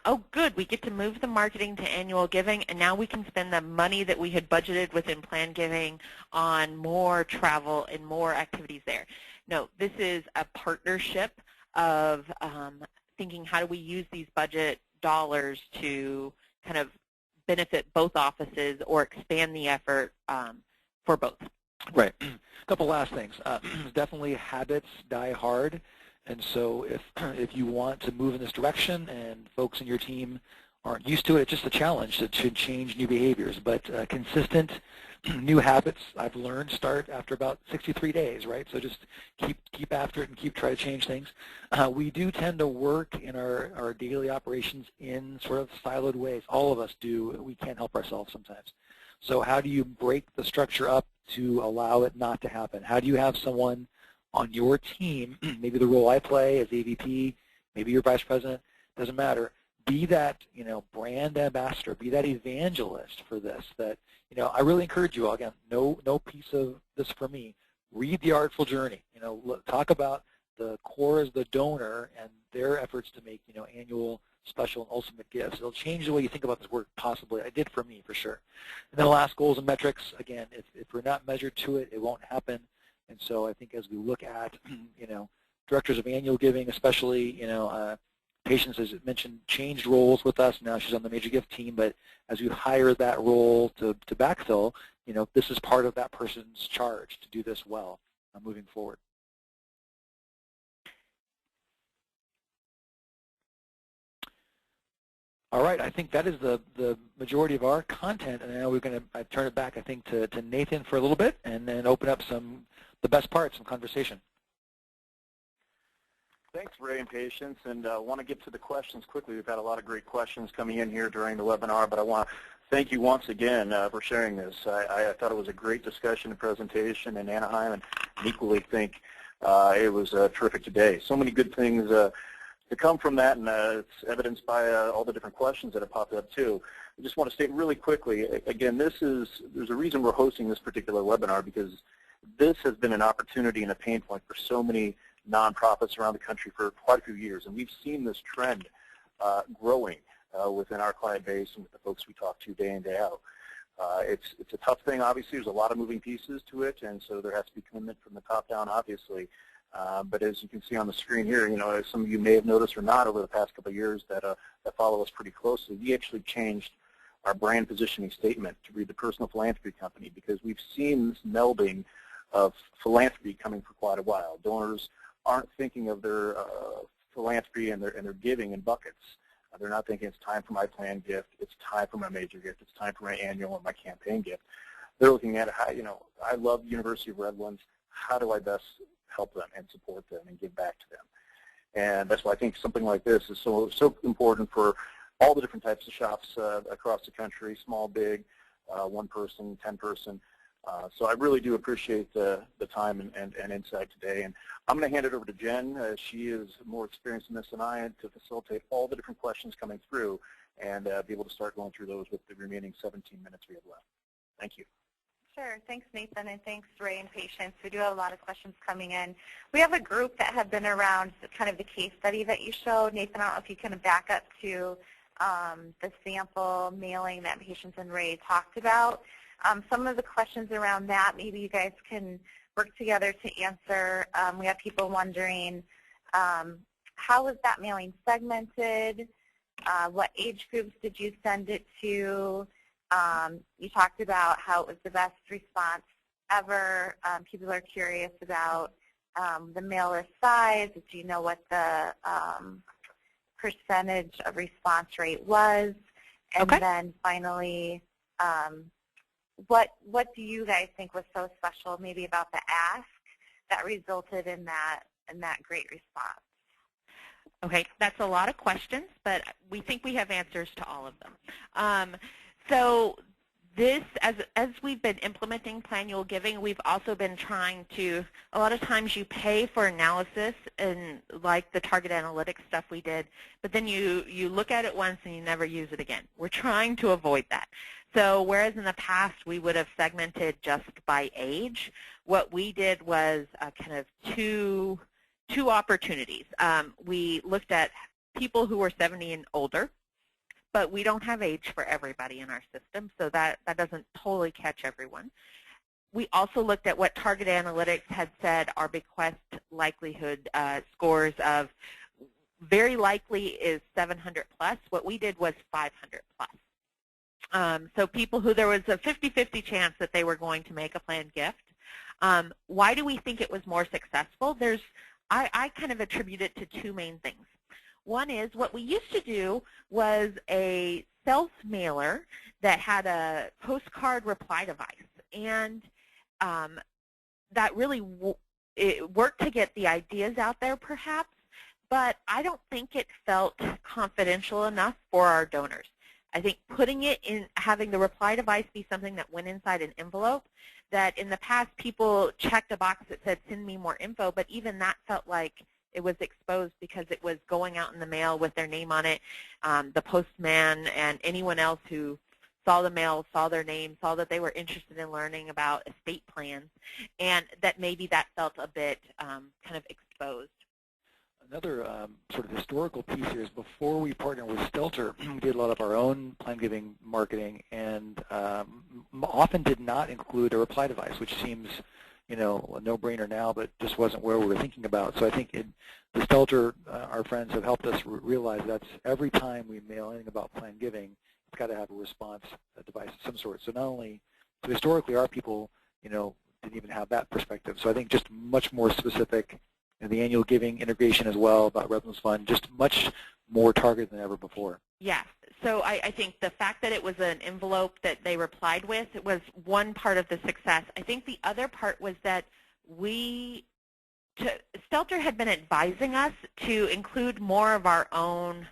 oh good, we get to move the marketing to annual giving and now we can spend the money that we had budgeted within planned giving on more travel and more activities there. No, this is a partnership of thinking how do we use these budget dollars to kind of benefit both offices or expand the effort for both.
Right. A couple last things. Definitely habits die hard, and so if you want to move in this direction and folks in your team aren't used to it, it's just a challenge to change new behaviors. But consistent new habits, I've learned, start after about 63 days, right? So just keep after it and try to change things. We do tend to work in our daily operations in sort of siloed ways. All of us do. We can't help ourselves sometimes. So how do you break the structure up to allow it not to happen? How do you have someone on your team, maybe the role I play as AVP, maybe your vice president, doesn't matter, be that brand ambassador, be that evangelist for this. That I really encourage you all, again, no piece of this for me. Read The Artful Journey. Talk about the core as the donor and their efforts to make annual, special, and ultimate gifts. It'll change the way you think about this work, possibly. It did for me, for sure. And then the last, goals and metrics. Again, if we're not measured to it, it won't happen. And so I think as we look at, directors of annual giving, especially, Patience, as mentioned, changed roles with us. Now she's on the major gift team, but as you hire that role to backfill, this is part of that person's charge to do this well moving forward. All right, I think that is the majority of our content, and now we're going to turn it back, I think, to Nathan for a little bit, and then open up the best parts, some conversation.
Thanks, Ray and Patience, and I want to get to the questions quickly. We've had a lot of great questions coming in here during the webinar, but I want to thank you once again for sharing this. I thought it was a great discussion and presentation in Anaheim, and equally think it was terrific today. So many good things to come from that, and it's evidenced by all the different questions that have popped up too. I just want to state really quickly, again, there's a reason we're hosting this particular webinar, because this has been an opportunity and a pain point for so many nonprofits around the country for quite a few years, and we've seen this trend growing within our client base and with the folks we talk to day in, day out. It's a tough thing, obviously. There's a lot of moving pieces to it, and so there has to be commitment from the top down, obviously. But as you can see on the screen here, as some of you may have noticed or not over the past couple of years that follow us pretty closely, we actually changed our brand positioning statement to read the personal philanthropy company, because we've seen this melding of philanthropy coming for quite a while. Donors aren't thinking of their philanthropy and their giving in buckets. They're not thinking it's time for my planned gift, it's time for my major gift, it's time for my annual or my campaign gift. They're looking at how, I love University of Redlands, how do I best help them and support them and give back to them? And that's why I think something like this is so important for all the different types of shops across the country, small, big, 1 person, 10 person. So I really do appreciate the time and insight today. And I'm going to hand it over to Jen. She is more experienced in this than I am, to facilitate all the different questions coming through and be able to start going through those with the remaining 17 minutes we have left. Thank you.
Sure. Thanks, Nathan, and thanks, Ray and Patience. We do have a lot of questions coming in. We have a group that have been around kind of the case study that you showed. Nathan, I don't know if you can back up to the sample mailing that Patience and Ray talked about. Some of the questions around that, maybe you guys can work together to answer. We have people wondering, how was that mailing segmented? What age groups did you send it to? You talked about how it was the best response ever. People are curious about the mail list size. Do you know what the percentage of response rate was? And then finally, what do you guys think was so special maybe about the ask that resulted in that great response?
Okay, that's a lot of questions, but we think we have answers to all of them. So this, as we've been implementing PlannualGiving, we've also been trying to, a lot of times you pay for analysis and like the target analytics stuff we did, but then you look at it once and you never use it again. We're trying to avoid that. So whereas in the past we would have segmented just by age, what we did was kind of two opportunities. We looked at people who were 70 and older, but we don't have age for everybody in our system, so that doesn't totally catch everyone. We also looked at what target analytics had said our bequest likelihood scores of very likely is 700 plus. What we did was 500 plus. So people who there was a 50-50 chance that they were going to make a planned gift. Why do we think it was more successful? I kind of attribute it to two main things. One is what we used to do was a self-mailer that had a postcard reply device, and that really it worked to get the ideas out there perhaps, but I don't think it felt confidential enough for our donors. I think putting it in, having the reply device be something that went inside an envelope, that in the past people checked a box that said send me more info, but even that felt like it was exposed because it was going out in the mail with their name on it. The postman and anyone else who saw the mail, saw their name, saw that they were interested in learning about estate plans, and that maybe that felt a bit kind of exposed.
Another sort of historical piece here is before we partnered with Stelter, we did a lot of our own PlanGiving marketing and often did not include a reply device, which seems a no-brainer now, but just wasn't where we were thinking about. So I think the Stelter, our friends have helped us realize that's every time we mail anything about PlanGiving, it's got to have a response device of some sort. So not only, so historically our people, didn't even have that perspective. So I think just much more specific, the annual giving integration as well about Redlands Fund, just much more targeted than ever before.
Yeah. So I think the fact that it was an envelope that they replied with, it was one part of the success. I think the other part was that Stelter had been advising us to include more of our own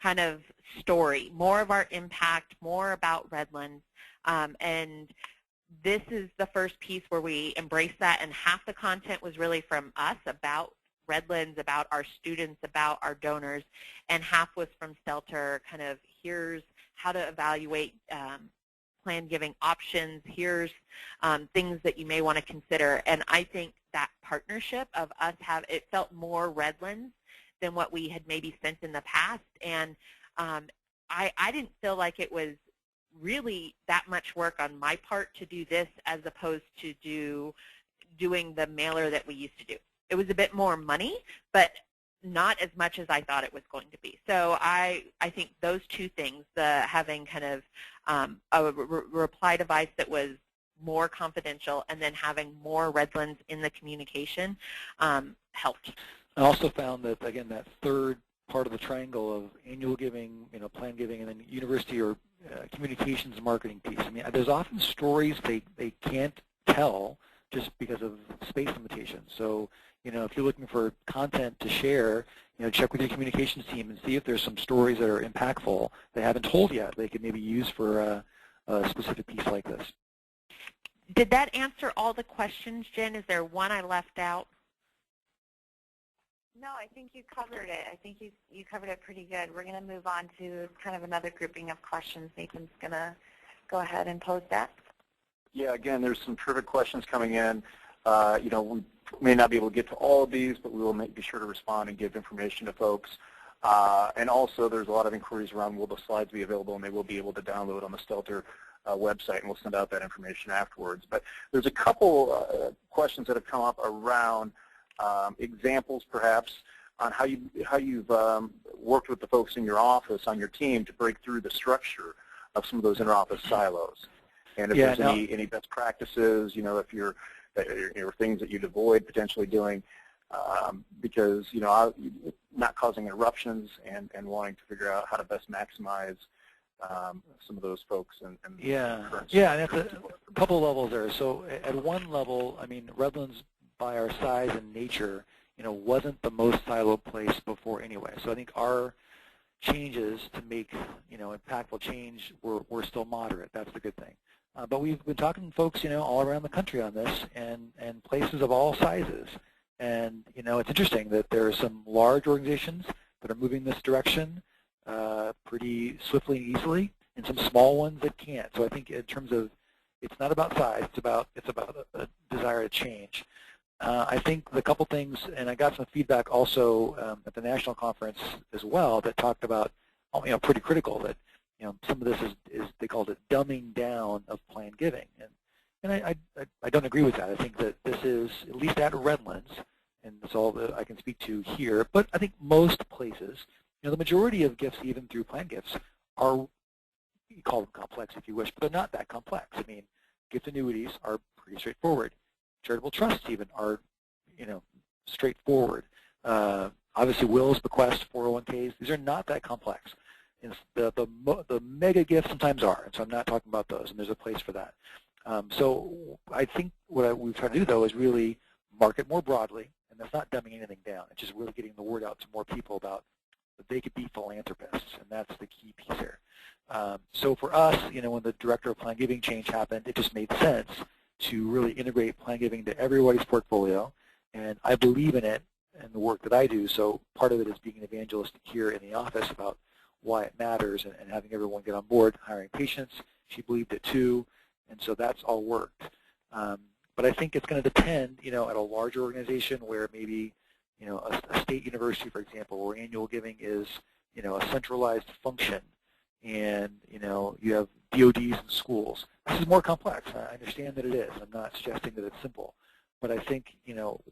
kind of story, more of our impact, more about Redlands. And this is the first piece where we embraced that, and half the content was really from us about Redlands, about our students, about our donors, and half was from Stelter, kind of here's how to evaluate plan giving options. Here's things that you may want to consider. And I think that partnership of us it felt more Redlands than what we had maybe sent in the past. And I didn't feel like it was really that much work on my part to do this as opposed to doing the mailer that we used to do. It was a bit more money, but not as much as I thought it was going to be. So I think those two things, the having kind of a reply device that was more confidential and then having more Redlands in the communication helped.
I also found that, again, that third part of the triangle of annual giving, plan giving, and then university or communications marketing piece. I mean, there's often stories they can't tell just because of space limitations. So, if you're looking for content to share, check with your communications team and see if there's some stories that are impactful they haven't told yet they could maybe use for a specific piece like this.
Did that answer all the questions, Jen? Is there one I left out?
No, I think you covered it. I think you covered it pretty good. We're going to move on to kind of another grouping of questions. Nathan's going to go ahead and pose that.
Yeah, again, there's some terrific questions coming in. We may not be able to get to all of these, but we will be sure to respond and give information to folks. And also, there's a lot of inquiries around will the slides be available, and they will be able to download on the Stelter website, and we'll send out that information afterwards. But there's a couple questions that have come up around examples, perhaps, on how you've worked with the folks in your office, on your team, to break through the structure of some of those inter-office silos. And if there's any best practices, if you're things that you'd avoid potentially doing, because not causing interruptions and wanting to figure out how to best maximize some of those folks. And
that's a couple levels there. So at one level, I mean, Redlands, by our size and nature, wasn't the most siloed place before anyway. So I think our changes to make, impactful change were still moderate. That's the good thing. But we've been talking to folks, all around the country on this, and places of all sizes. And, it's interesting that there are some large organizations that are moving this direction pretty swiftly and easily, and some small ones that can't. So I think in terms of, it's not about size, it's about a desire to change. I think the couple things, and I got some feedback also at the national conference as well, that talked about, pretty critical, that some of this is they called it dumbing down of plan giving, and I don't agree with that. I think that this is, at least at Redlands, and that's all that I can speak to here, but I think most places, the majority of gifts, even through plan gifts, are, you call them complex if you wish, but they're not that complex. I mean, gift annuities are pretty straightforward. Charitable trusts even are, straightforward. Obviously, wills, bequests, 401ks, these are not that complex. And the mega gifts sometimes are, and so I'm not talking about those, and there's a place for that. So I think what we've tried to do, though, is really market more broadly, and that's not dumbing anything down. It's just really getting the word out to more people about that they could be philanthropists, and that's the key piece here. So for us, when the director of plan giving change happened, it just made sense to really integrate plan giving to everybody's portfolio, and I believe in it and the work that I do. So part of it is being an evangelist here in the office about why it matters and having everyone get on board, hiring patients. She believed it too, and so that's all worked. But I think it's going to depend, at a larger organization where maybe, a state university, for example, where annual giving is, a centralized function, and, you have DODs and schools. This is more complex. I understand that it is. I'm not suggesting that it's simple. But I think,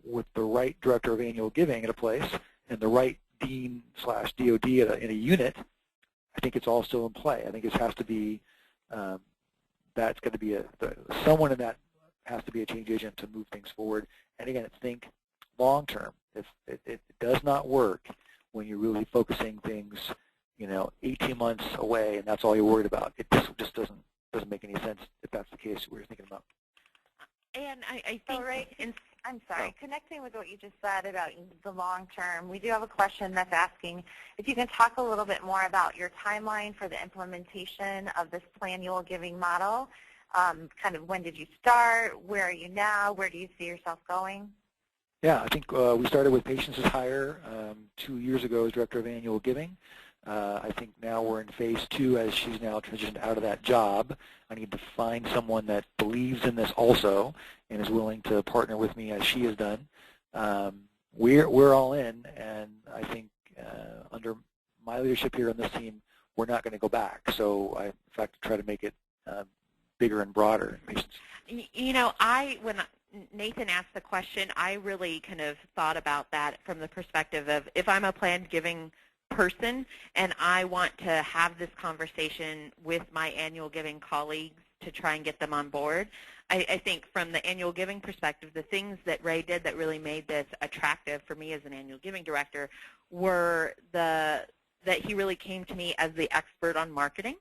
with the right director of annual giving at a place and the right dean/DOD in a unit, I think it's all still in play. I think it has to be, that's going to be someone in that has to be a change agent to move things forward. And again, think long term. If it does not work when you're really focusing things, 18 months away, and that's all you're worried about. It just doesn't make any sense if that's the case we're thinking about.
And I think,
I'm sorry, connecting with what you just said about the long term, we do have a question that's asking if you can talk a little bit more about your timeline for the implementation of this PlannualGiving model. Kind of when did you start? Where are you now? Where do you see yourself going?
Yeah, I think we started with Patients is Higher 2 years ago as Director of Annual Giving. I think now we're in phase 2 as she's now transitioned out of that job. I need to find someone that believes in this also and is willing to partner with me as she has done. We're all in, and I think under my leadership here on this team, we're not going to go back. So I, in fact, try to make it bigger and broader in patients.
You know, when Nathan asked the question, I really kind of thought about that from the perspective of if I'm a PlanGiving person and I want to have this conversation with my annual giving colleagues to try and get them on board, I think from the annual giving perspective, the things that Ray did that really made this attractive for me as an annual giving director were that he really came to me as the expert on marketing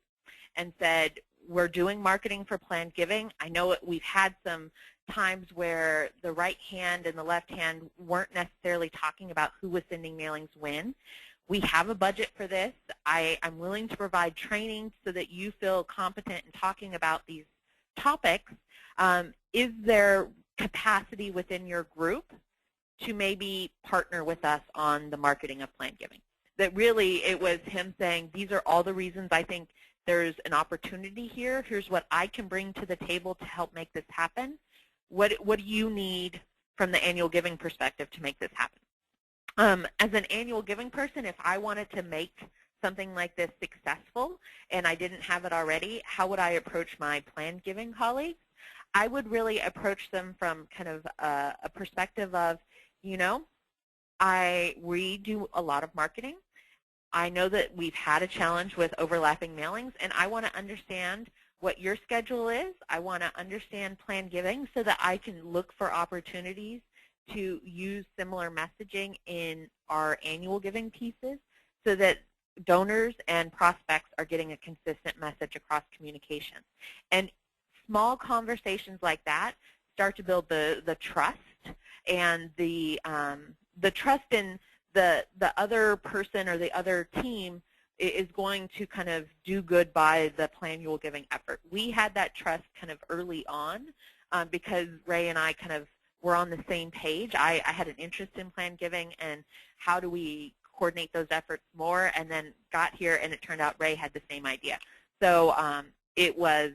and said, we're doing marketing for PlanGiving. I know we've had some times where the right hand and the left hand weren't necessarily talking about who was sending mailings when. We have a budget for this. I'm willing to provide training so that you feel competent in talking about these topics. Is there capacity within your group to maybe partner with us on the marketing of PlanGiving? That really it was him saying, these are all the reasons I think there's an opportunity here. Here's what I can bring to the table to help make this happen. What do you need from the annual giving perspective to make this happen? As an annual giving person, if I wanted to make something like this successful and I didn't have it already, how would I approach my PlanGiving colleagues? I would really approach them from kind of a perspective of, you know, we do a lot of marketing. I know that we've had a challenge with overlapping mailings, and I want to understand what your schedule is. I want to understand PlanGiving so that I can look for opportunities to use similar messaging in our annual giving pieces so that donors and prospects are getting a consistent message across communication. And small conversations like that start to build the trust and the trust in the other person or the other team is going to kind of do good by the PlannualGiving effort. We had that trust kind of early on because Ray and I kind of were on the same page. I had an interest in PlanGiving and how do we coordinate those efforts more, and then got here and it turned out Ray had the same idea. So it was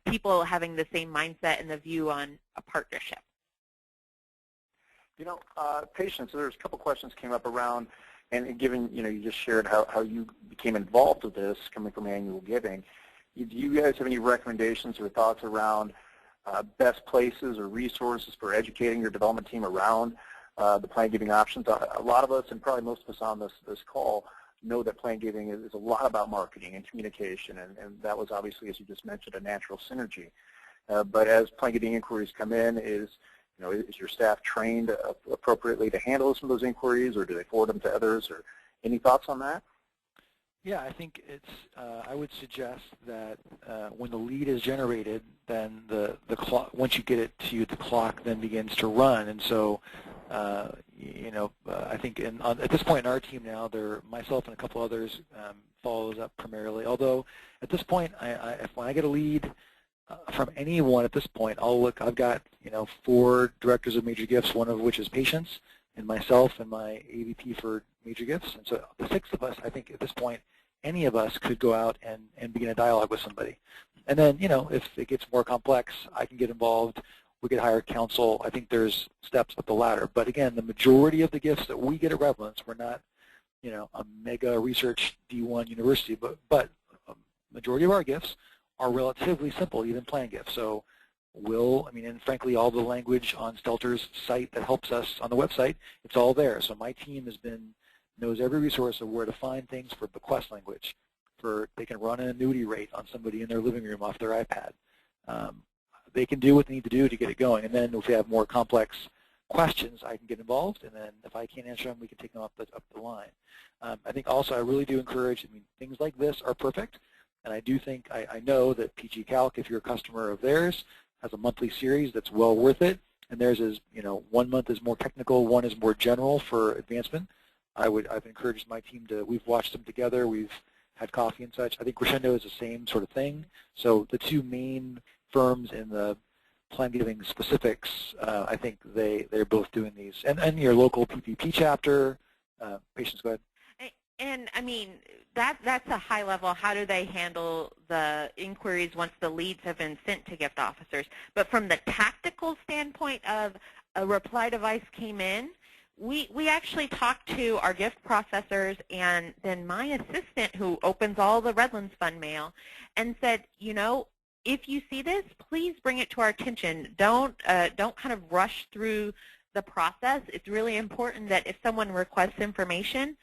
people having the same mindset and the view on a partnership.
You know, patients, there's a couple questions came up around, and given, you know, you just shared how you became involved with this coming from annual giving, do you guys have any recommendations or thoughts around best places or resources for educating your development team around the PlanGiving options? A lot of us, and probably most of us on this call, know that PlanGiving is a lot about marketing and communication, and that was obviously, as you just mentioned, a natural synergy. But as PlanGiving inquiries come in, is your staff trained appropriately to handle some of those inquiries, or do they forward them to others, or any thoughts on that?
Yeah, I think it's. I would suggest that when the lead is generated, then the clock. Once you get it to you, the clock then begins to run. And so, I think at this point in our team now, myself and a couple others follows up primarily. Although at this point, when I get a lead from anyone at this point, I'll look. I've got 4 directors of major gifts, one of which is patients, and myself and my AVP for major gifts. And so the 6 of us, I think at this point, any of us could go out and begin a dialogue with somebody. And then, if it gets more complex, I can get involved. We could hire counsel. I think there's steps up the ladder. But again, the majority of the gifts that we get at Relevance, we're not, a mega research D1 university, but a majority of our gifts are relatively simple, even plan gifts. So and frankly, all the language on Stelter's site that helps us on the website, it's all there. So my team knows every resource of where to find things for bequest language. They can run an annuity rate on somebody in their living room off their iPad. They can do what they need to do to get it going. And then if we have more complex questions, I can get involved. And then if I can't answer them, we can take them up the line. I think also I really do encourage, things like this are perfect. And I do think, I know that PG Calc, if you're a customer of theirs, has a monthly series that's well worth it. And theirs is, 1 month is more technical, one is more general for advancement. I've encouraged my team we've watched them together, we've had coffee and such. I think Crescendo is the same sort of thing. So the 2 main firms in the PlanGiving specifics, I think they're both doing these. And your local PPP chapter, patients, go ahead.
And I mean, that's a high level. How do they handle the inquiries once the leads have been sent to gift officers? But from the tactical standpoint of a reply device came in, we actually talked to our gift processors and then my assistant who opens all the Redlands Fund mail and said, you know, if you see this, please bring it to our attention. Don't kind of rush through the process. It's really important that if someone requests information,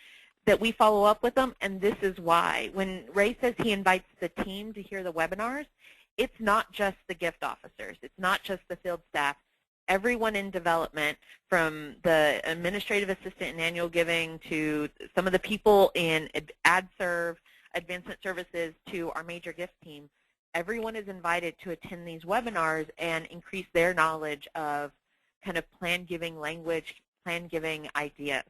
that we follow up with them, and this is why. When Ray says he invites the team to hear the webinars, it's not just the gift officers. It's not just the field staff. Everyone in development, from the administrative assistant in annual giving to some of the people in AdServe, advancement services, to our major gift team, everyone is invited to attend these webinars and increase their knowledge of kind of plan giving language, plan giving ideas.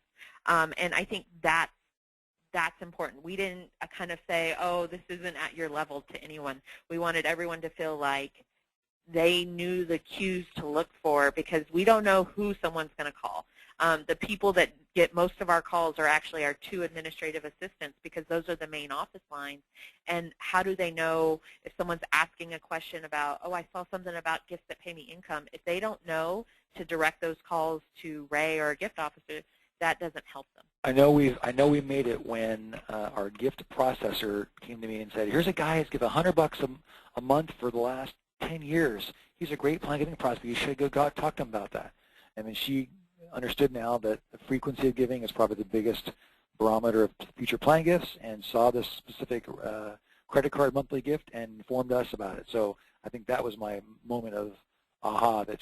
And I think that's important. We didn't kind of say, oh, this isn't at your level to anyone. We wanted everyone to feel like they knew the cues to look for, because we don't know who someone's going to call. The people that get most of our calls are actually our 2 administrative assistants, because those are the main office lines. And how do they know if someone's asking a question about, oh, I saw something about gifts that pay me income? If they don't know to direct those calls to Ray or a gift officer, that doesn't help them.
I know we made it when our gift processor came to me and said, here's a guy who's given $100 a month for the last 10 years. He's a great plan giving processor. You should go talk to him about that. And then she understood now that the frequency of giving is probably the biggest barometer of future plan gifts, and saw this specific credit card monthly gift and informed us about it. So I think that was my moment of aha, that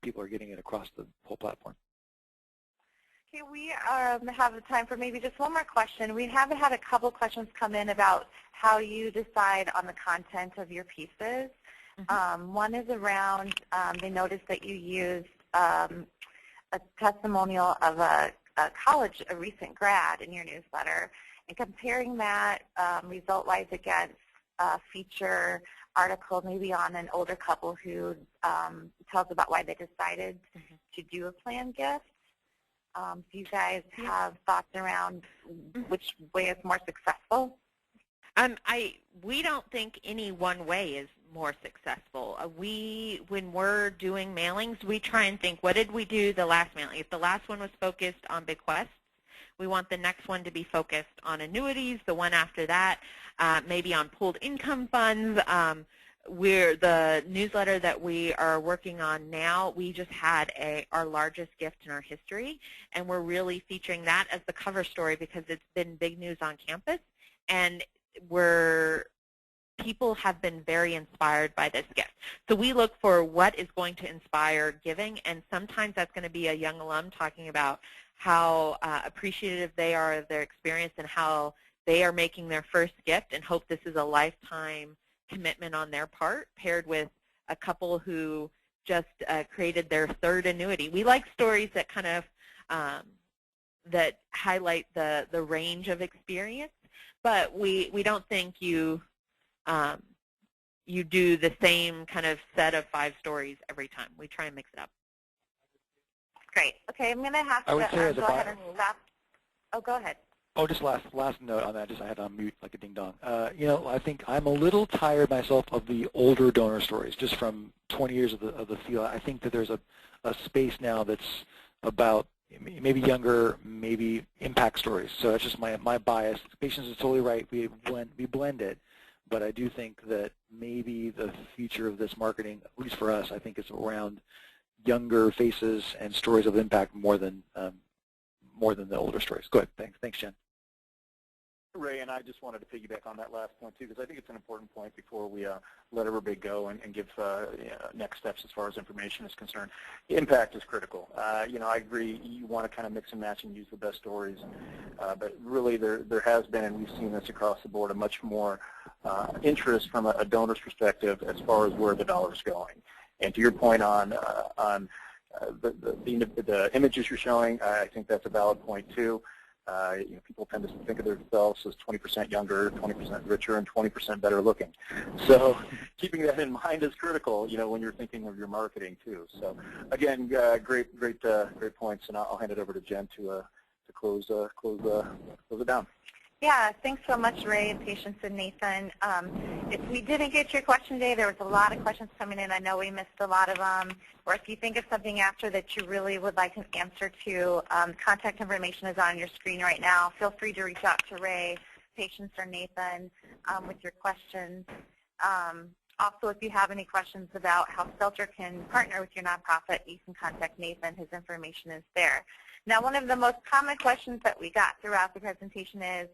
people are getting it across the whole platform.
Okay, we have time for maybe just one more question. We have had a couple questions come in about how you decide on the content of your pieces. Mm-hmm. One is around, they noticed that you used a testimonial of a recent grad in your newsletter, and comparing that result-wise against a feature article maybe on an older couple who tells about why they decided mm-hmm. to do a planned gift. Do you guys have thoughts around which way is more successful?
We don't think any one way is more successful. When we're doing mailings, we try and think, what did we do the last mailing? If the last one was focused on bequests, we want the next one to be focused on annuities, the one after that maybe on pooled income funds. The newsletter that we are working on now, we just had our largest gift in our history, and we're really featuring that as the cover story because it's been big news on campus, and people have been very inspired by this gift. So we look for what is going to inspire giving, and sometimes that's going to be a young alum talking about how appreciative they are of their experience and how they are making their first gift and hope this is a lifetime commitment on their part, paired with a couple who just created their 3rd annuity. We like stories that kind of that highlight the range of experience, but we don't think you do the same kind of set of 5 stories every time. We try and mix it up.
Great. Okay, I'm going to have to go ahead and stop. Oh, go ahead.
Oh, just last note on that. I had on mute like a ding-dong. I think I'm a little tired myself of the older donor stories, just from 20 years of the field. I think that there's a space now that's about maybe younger, maybe impact stories. So that's just my bias. Patience is totally right. We blend it, but I do think that maybe the future of this marketing, at least for us, I think is around younger faces and stories of impact more than the older stories. Go ahead. Thanks, Jen.
Ray, and I just wanted to piggyback on that last point, too, because I think it's an important point before we let everybody go and give next steps as far as information is concerned. Impact is critical. I agree you want to kind of mix and match and use the best stories, but really there has been, and we've seen this across the board, a much more interest from a donor's perspective as far as where the dollar's going. And to your point on the images you're showing, I think that's a valid point, too. People tend to think of themselves as 20% younger, 20% richer, and 20% better looking. So keeping that in mind is critical, when you're thinking of your marketing too. So again, great points, and I'll hand it over to Jen to to close it down.
Yeah, thanks so much, Ray, and Patience, and Nathan. If we didn't get your question today, there was a lot of questions coming in. I know we missed a lot of them. Or if you think of something after that you really would like an answer to, contact information is on your screen right now. Feel free to reach out to Ray, Patience, or Nathan with your questions. Also, if you have any questions about how Stelter can partner with your nonprofit, you can contact Nathan. His information is there. Now, one of the most common questions that we got throughout the presentation is,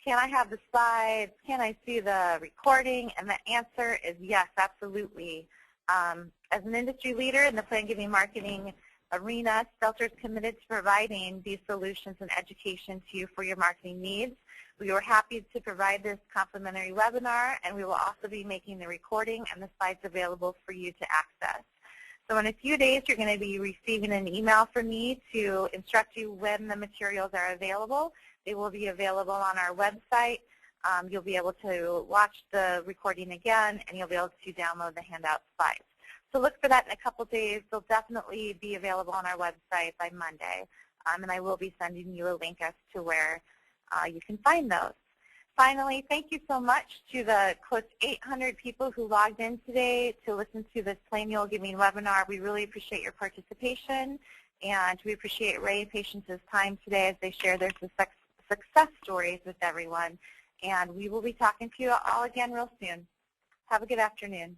can I have the slides? Can I see the recording? And the answer is yes, absolutely. As an industry leader in the plan giving marketing arena, Stelter is committed to providing these solutions and education to you for your marketing needs. We were happy to provide this complimentary webinar, and we will also be making the recording and the slides available for you to access. So in a few days, you're going to be receiving an email from me to instruct you when the materials are available. They will be available on our website. You'll be able to watch the recording again, and you'll be able to download the handout slides. So look for that in a couple days. They'll definitely be available on our website by Monday, and I will be sending you a link as to where you can find those. Finally, thank you so much to the close to 800 people who logged in today to listen to this PlannualGiving webinar. We really appreciate your participation, and we appreciate Ray and Patience's time today as they share their success stories with everyone. And we will be talking to you all again real soon. Have a good afternoon.